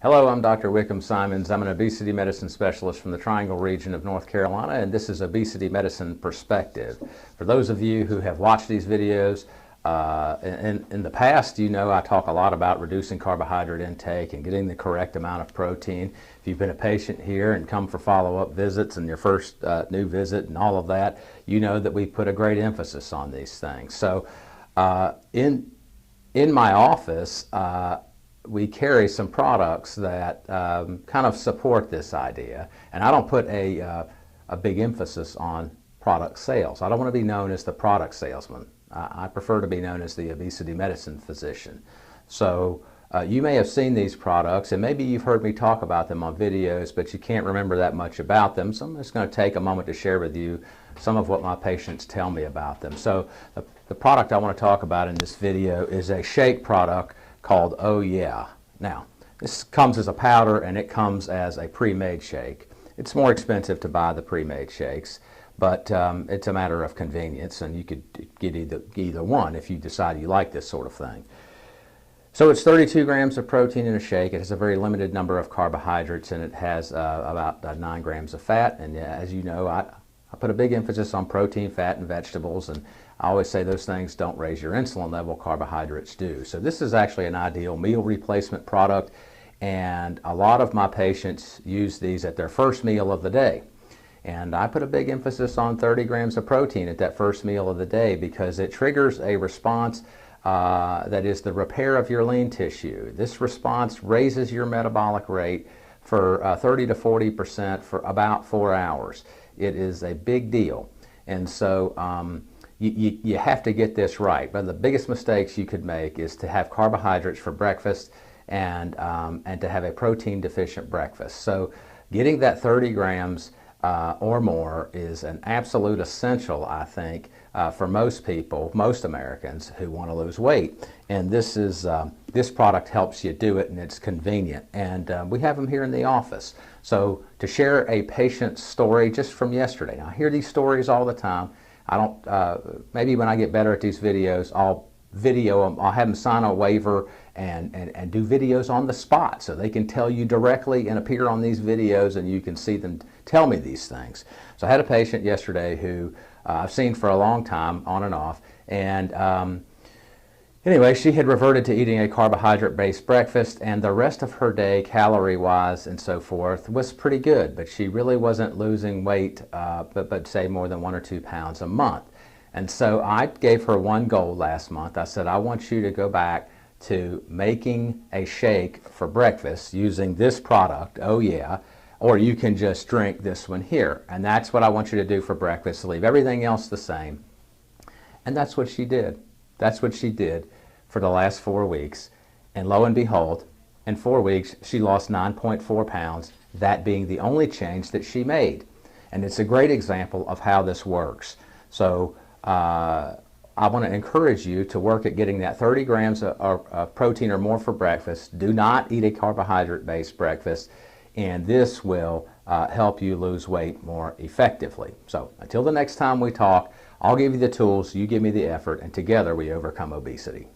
Hello, I'm Dr. Wickham Simons. I'm an obesity medicine specialist from the Triangle region of North Carolina, and this is Obesity Medicine Perspective. For those of you who have watched these videos in the past, you know I talk a lot about reducing carbohydrate intake and getting the correct amount of protein. If you've been a patient here and come for follow-up visits and your first new visit and all of that, you know that we put a great emphasis on these things. So in my office, we carry some products that kind of support this idea, and I don't put a big emphasis on product sales. I don't want to be known as the product salesman. I prefer to be known as the obesity medicine physician. So you may have seen these products, and maybe you've heard me talk about them on videos, but you can't remember that much about them. So I'm just going to take a moment to share with you some of what my patients tell me about them. So the product I want to talk about in this video is a shake product called Oh Yeah. Now, this comes as a powder and it comes as a pre-made shake. It's more expensive to buy the pre-made shakes, but it's a matter of convenience, and you could get either one if you decide you like this sort of thing. So it's 32 grams of protein in a shake. It has a very limited number of carbohydrates, and it has about 9 grams of fat. And as you know, I put a big emphasis on protein, fat, and vegetables, and I always say those things don't raise your insulin level, carbohydrates do. So this is actually an ideal meal replacement product, and a lot of my patients use these at their first meal of the day. And I put a big emphasis on 30 grams of protein at that first meal of the day because it triggers a response that is the repair of your lean tissue. This response raises your metabolic rate for 30 to 40% for about 4 hours. It is a big deal. And so you have to get this right. One of the biggest mistakes you could make is to have carbohydrates for breakfast and to have a protein deficient breakfast. So getting that 30 grams or more is an absolute essential, I think, for most people, most Americans who want to lose weight. And this product helps you do it, and it's convenient. And we have them here in the office. So to share a patient story just from yesterday. Now, I hear these stories all the time. I don't, maybe when I get better at these videos, I'll video them, I'll have them sign a waiver and do videos on the spot so they can tell you directly and appear on these videos and you can see them tell me these things. So I had a patient yesterday who I've seen for a long time, on and off, and anyway, she had reverted to eating a carbohydrate-based breakfast, and the rest of her day, calorie-wise and so forth, was pretty good, but she really wasn't losing weight, but say more than 1 or 2 pounds a month. And so I gave her one goal last month. I said, I want you to go back to making a shake for breakfast using this product, Oh Yeah, or you can just drink this one here. And that's what I want you to do for breakfast, leave everything else the same. And that's what she did. That's what she did for the last 4 weeks. And lo and behold, in 4 weeks, she lost 9.4 pounds, that being the only change that she made. And it's a great example of how this works. So I want to encourage you to work at getting that 30 grams of protein or more for breakfast. Do not eat a carbohydrate-based breakfast, and this will help you lose weight more effectively. So until the next time we talk, I'll give you the tools, you give me the effort, and together we overcome obesity.